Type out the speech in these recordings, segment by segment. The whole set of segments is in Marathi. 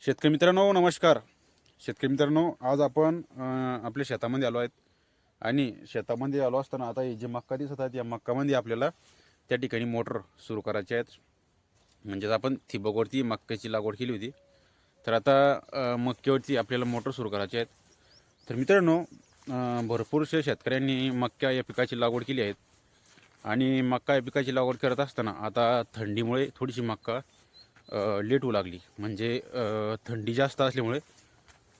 शेतकरी मित्रांनो नमस्कार. शेतकरी मित्रांनो, आज आपण आपल्या शेतामध्ये आलो आहेत आणि शेतामध्ये आलो असताना आता हे जे मक्का दिसत आहेत या मक्कामध्ये आपल्याला त्या ठिकाणी मोटर सुरू करायचे आहेत. म्हणजेच आपण ठिबकवरती मक्याची लागवड केली होती, तर आता मक्यावरती आपल्याला मोटर सुरू करायचे आहेत. तर मित्रांनो, भरपूरशा शेतकऱ्यांनी मक्का या पिकाची लागवड केली आहे आणि मक्का या पिकाची लागवड करत असताना आता थंडीमुळे थोडीशी मक्का लेट होऊ लागली. म्हणजे थंडी जास्त असल्यामुळे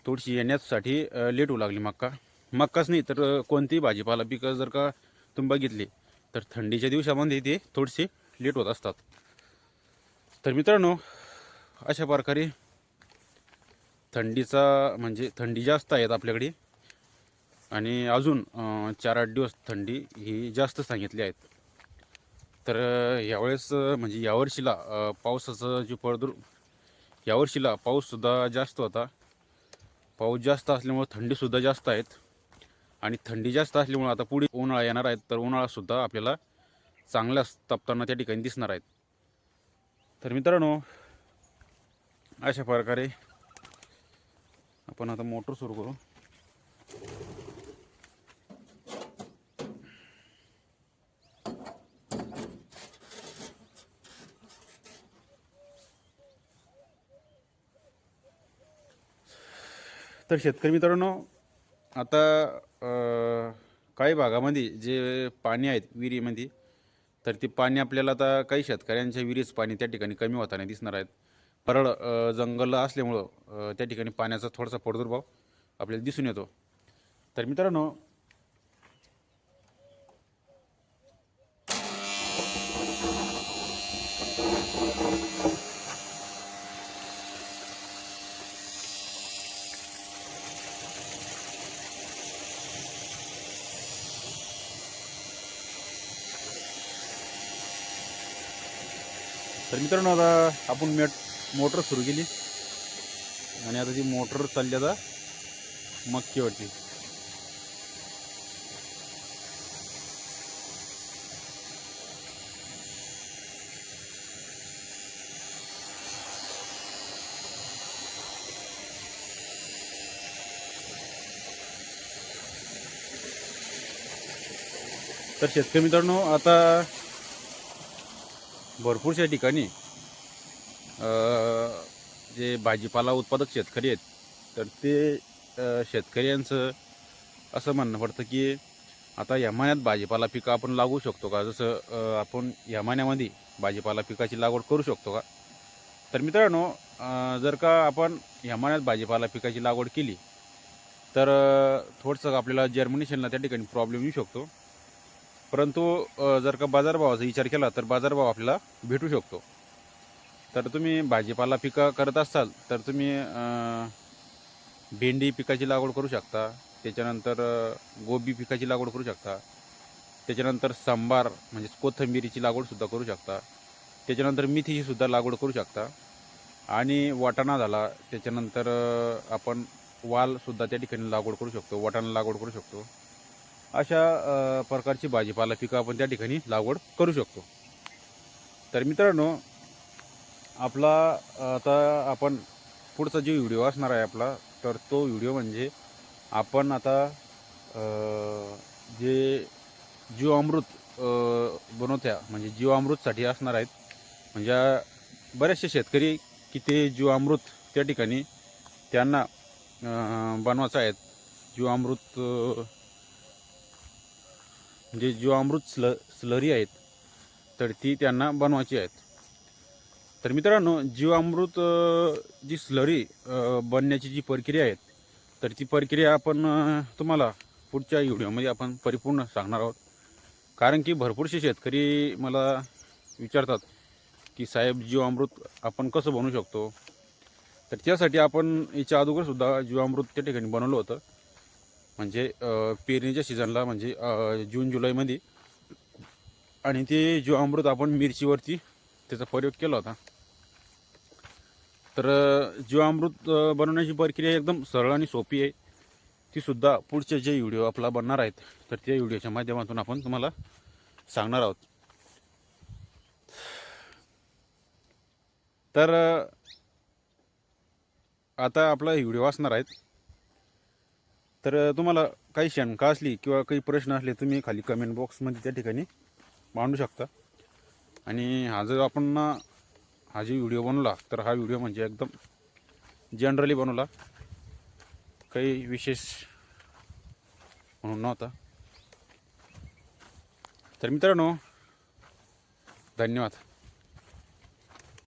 थोडीशी येण्यासाठी लेट होऊ लागली मक्काच नाही तर कोणतीही भाजीपाला पिकं जर का तुम्ही बघितली तर थंडीच्या दिवसामध्ये ते थोडीशी लेट होत असतात. तर मित्रांनो, अशा प्रकारे थंडीचा म्हणजे थंडी जास्त आहेत आपल्याकडे आणि अजून 4-8 दिवस थंडी ही जास्त सांगितली आहेत. तर यावेळेस म्हणजे यावर्षीला पावसाचं जे यावर्षीला पाऊससुद्धा जास्त होता. पाऊस जास्त असल्यामुळे थंडीसुद्धा जास्त आहेत आणि थंडी जास्त असल्यामुळे आता पुढे उन्हाळा येणार आहेत, तर उन्हाळासुद्धा आपल्याला चांगलाच तापताना त्या ठिकाणी दिसणार आहेत. तर मित्रांनो, अशा प्रकारे आपण आता मोटर सुरू करू. तर शेतकरी मित्रांनो, आता काही भागामध्ये जे पाणी आहेत विहिरीमध्ये, तर ते पाणी आपल्याला आता काही शेतकऱ्यांच्या विहिरीचं पाणी त्या ठिकाणी कमी होताना दिसणार आहेत. परळ जंगल असल्यामुळं त्या ठिकाणी पाण्याचा थोडासा प्रादुर्भाव आपल्याला दिसून येतो. तर मित्रांनो, आता आपण मोटर सुरू केली आणि आता ती मोटर चालली आता मक्कीवरती. तर शेतकरी मित्रांनो, आता भरपूरशा ठिकाणी जे भाजीपाला उत्पादक शेतकरी आहेत, तर ते शेतकऱ्यांचं असं म्हणणं पडतं की आता या महिन्यात भाजीपाला पिकं आपण लागवू शकतो का? जसं आपण या महिन्यामध्ये भाजीपाला पिकाची लागवड करू शकतो का? तर मित्रांनो, जर का आपण या महिन्यात भाजीपाला पिकाची लागवड केली तर थोडंसं आपल्याला जर्मिनेशनला त्या ठिकाणी प्रॉब्लेम येऊ शकतो. परंतु जर का बाजारभावाचा विचार केला तर बाजारभाव आपल्याला भेटू शकतो. तर तुम्ही भाजीपाला पिकं करत असाल तर तुम्ही भेंडी पिकाची लागवड करू शकता. त्याच्यानंतर गोबी पिकाची लागवड करू शकता. त्याच्यानंतर सांबार म्हणजे कोथिंबिरीची लागवडसुद्धा करू शकता. त्याच्यानंतर मेथीचीसुद्धा लागवड करू शकता आणि वाटाणा झाला. त्याच्यानंतर आपण वालसुद्धा त्या ठिकाणी लागवड करू शकतो, वाटाणा लागवड करू शकतो. अशा प्रकारची भाजीपाला पिकं आपण त्या ठिकाणी लागवड करू शकतो. तर मित्रांनो, आपला आता आपण पुढचा जो व्हिडिओ असणार आहे आपला, तर तो व्हिडिओ म्हणजे आपण आता जे जीवामृत बनवत्या म्हणजे जीवामृतसाठी असणार आहेत. म्हणजे बरेचसे शेतकरी की ते जीवामृत त्या ठिकाणी त्यांना बनवायचं आहेत. जीवामृत म्हणजे जीवामृत स्लरी आहेत, तर ती त्यांना बनवायची आहेत. तर मित्रांनो, जीवामृत जी स्लरी बनण्याची जी प्रक्रिया आहे, तर ती प्रक्रिया आपण तुम्हाला पुढच्या व्हिडिओमध्ये आपण परिपूर्ण सांगणार आहोत. कारण की भरपूरसे शेतकरी मला विचारतात की साहेब, जीवामृत आपण कसं बनवू शकतो? तर त्यासाठी आपण याच्या अगोदरसुद्धा जीवामृत त्या ठिकाणी बनवलं होतं. म्हणजे पेरणीच्या सीझनला म्हणजे जून जुलैमध्ये, आणि ते जीवामृत आपण मिरचीवरती त्याचा प्रयोग केला होता. तर जीवामृत बनवण्याची प्रक्रिया एकदम सरळ आणि सोपी आहे. तीसुद्धा पुढचे जे व्हिडिओ आपला बनणार आहेत, तर त्या व्हिडिओच्या माध्यमातून आपण तुम्हाला सांगणार आहोत. तर आता आपला व्हिडिओ असणार आहेत. तर तुम्हाला काही शंका असली किंवा काही प्रश्न असले तुम्ही खाली कमेंट बॉक्समध्ये त्या ठिकाणी मांडू शकता. आणि हा जो व्हिडिओ बनवला तर हा व्हिडिओ म्हणजे एकदम जनरली बनवला, काही विशेष म्हणून नव्हता. तर मित्रांनो, धन्यवाद.